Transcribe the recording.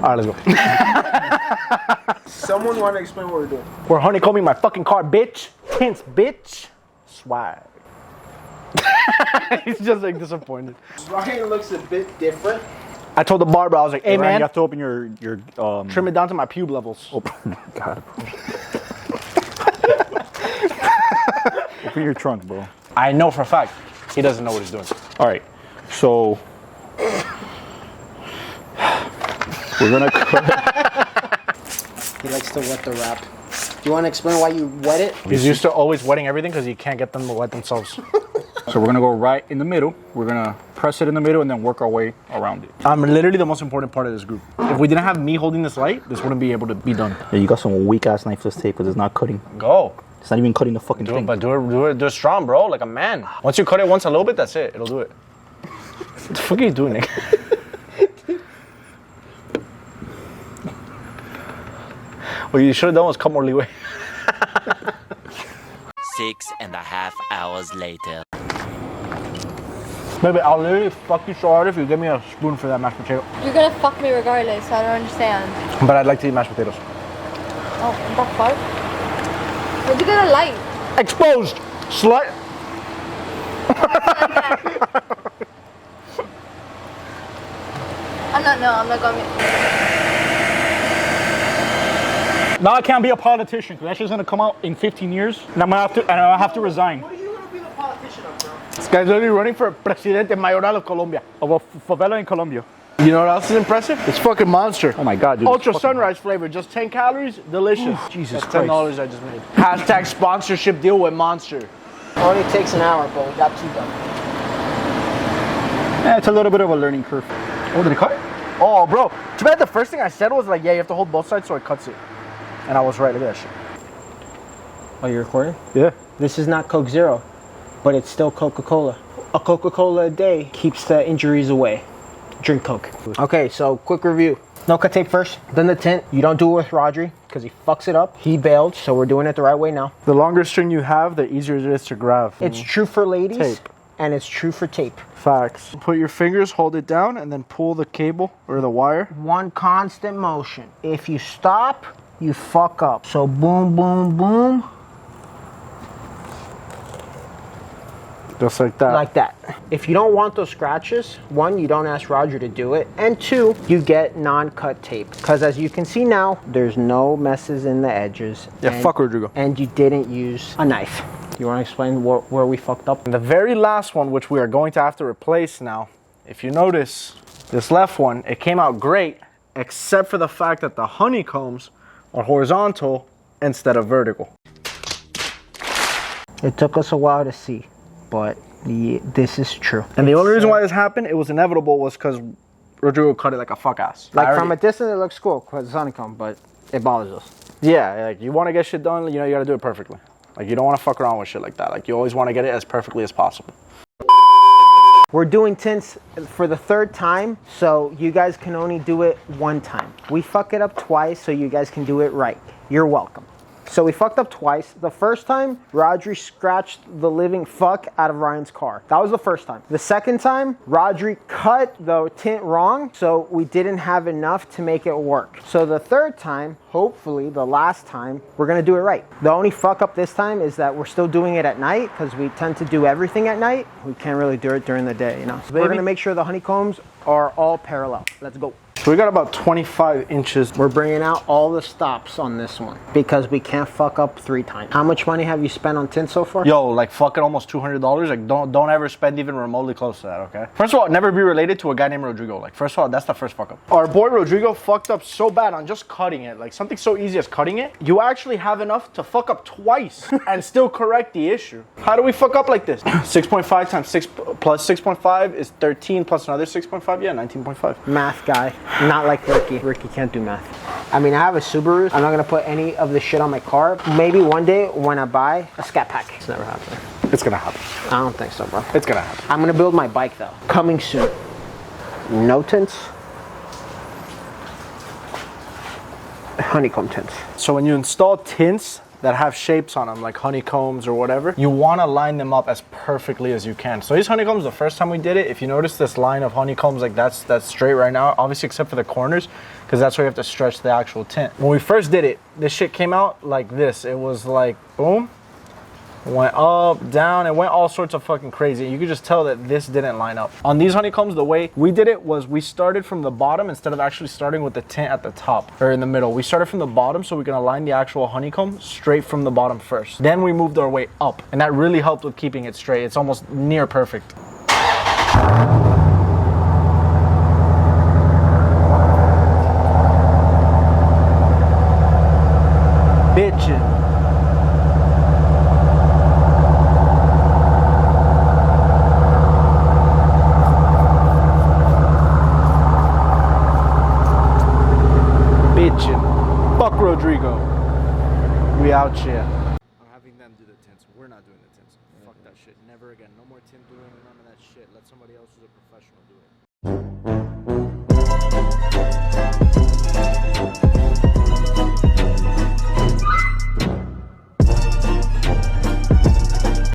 All right, let's go. Someone want to explain what we're doing? We're honeycombing my fucking car, bitch. Tints, bitch. Swag. He's just like disappointed. Ryan looks a bit different. I told the barber, I was like, hey, Ryan, man, you have to open your trim it down to my pube levels. Oh God. Open your trunk, bro. I know for a fact he doesn't know what he's doing. All right, so we're gonna cut. He likes to wet the wrap. Do you want to explain why you wet it? He's used to always wetting everything because he can't get them to wet themselves. So we're gonna go right in the middle. We're gonna press it in the middle and then work our way around it. I'm literally the most important part of this group. If we didn't have me holding this light, this wouldn't be able to be done. Yeah, you got some weak ass knifeless tape because it's not cutting. Go. It's not even cutting the fucking Do thing. it, but do it strong, bro, like a man. Once you cut it once a little bit, that's it. It'll do it. What the fuck are you doing, Nick? What you should have done was cut more leeway. 6.5 hours later. Baby, I'll literally fuck you so hard if you give me a spoon for that mashed potato. You're gonna fuck me regardless, so I don't understand. But I'd like to eat mashed potatoes. Oh, what the fuck? Where'd you get a light? Exposed! Slut! I'm not going to. Now I can't be a politician because that shit's gonna come out in 15 years, and I'll have to resign. What are you going to be the politician of, bro? This guy's literally running for Presidente Mayoral of Colombia. Of a favela in Colombia. You know what else is impressive? It's fucking Monster. Oh my God, dude. Ultra sunrise flavor, just 10 calories, delicious. Jesus That's Christ. $10 I just made. Hashtag sponsorship deal with Monster. Only takes an hour, but we got 2 done. Yeah, it's a little bit of a learning curve. Oh, did it cut? Oh, bro. Too bad the first thing I said was like, yeah, you have to hold both sides so it cuts it. And I was right, look at that shit. Oh, you're recording? Yeah. This is not Coke Zero, but it's still Coca-Cola. A Coca-Cola a day keeps the injuries away. Drink Coke. Okay, so quick review. No cut tape first, then the tint. You don't do it with Rodri because he fucks it up. He bailed, so we're doing it the right way now. The longer string you have, the easier it is to grab. It's true for ladies, Tape. and it's true for tape. Facts. Put your fingers, hold it down, and then pull the cable or the wire. One constant motion. If you stop, you fuck up. So boom, boom, boom. Just like that. Like that. If you don't want those scratches, 1, you don't ask Roger to do it, and 2, you get non-cut tape. Because as you can see now, there's no messes in the edges. Yeah, fuck Rodrigo. And you didn't use a knife. You want to explain where we fucked up? And the very last one, which we are going to have to replace now, if you notice, this left one, it came out great, except for the fact that the honeycombs are horizontal instead of vertical. It took us a while to see, but this is true. And the only reason why this happened, it was inevitable, was because Rodrigo cut it like a fuck ass. Like from a distance, it looks cool because it's honeycomb, but it bothers us. Yeah, like you want to get shit done, you know, you got to do it perfectly. Like you don't want to fuck around with shit like that. Like you always want to get it as perfectly as possible. We're doing tints for the 3rd time, so you guys can only do it 1 time. We fuck it up twice, so you guys can do it right. You're welcome. So we fucked up twice. The first time, Rodri scratched the living fuck out of Ryan's car. That was the first time. The second time, Rodri cut the tint wrong, so we didn't have enough to make it work. So the 3rd time, hopefully the last time, we're gonna do it right. The only fuck up this time is that we're still doing it at night because we tend to do everything at night. We can't really do it during the day, you know? So we're gonna make sure the honeycombs are all parallel. Let's go. So we got about 25 inches. We're bringing out all the stops on this one because we can't fuck up 3 times. How much money have you spent on tint so far? Yo, like fucking almost $200. Like don't ever spend even remotely close to that, okay? First of all, never be related to a guy named Rodrigo. Like first of all, that's the first fuck up. Our boy Rodrigo fucked up so bad on just cutting it. Like something so easy as cutting it. You actually have enough to fuck up twice and still correct the issue. How do we fuck up like this? 6.5 times 6 plus 6.5 is 13 plus another 6.5. Yeah, 19.5. Math guy. Not like Ricky. Ricky can't do math. I mean, I have a Subaru. I'm not gonna put any of the shit on my car. Maybe one day when I buy a Scat pack. It's never happening. It's gonna happen. I don't think so, bro. It's gonna happen. I'm gonna build my bike though. Coming soon. No tints. Honeycomb tints. So when you install tints, that have shapes on them, like honeycombs or whatever, you want to line them up as perfectly as you can. So these honeycombs, the first time we did it, if you notice this line of honeycombs, like that's straight right now, obviously except for the corners, because that's where you have to stretch the actual tint. When we first did it, this shit came out like this. It was like, boom, went up, down, it went all sorts of fucking crazy. You could just tell that this didn't line up. On these honeycombs, the way we did it was we started from the bottom instead of actually starting with the tint at the top or in the middle. We started from the bottom so we can align the actual honeycomb straight from the bottom first. Then we moved our way up, and that really helped with keeping it straight. It's almost near perfect. Bitchin'. Fuck Rodrigo. We out here. I'm having them do the tints. We're not doing the tints. Fuck that shit. Never again. No more tint doing none of that shit. Let somebody else who's a professional do it.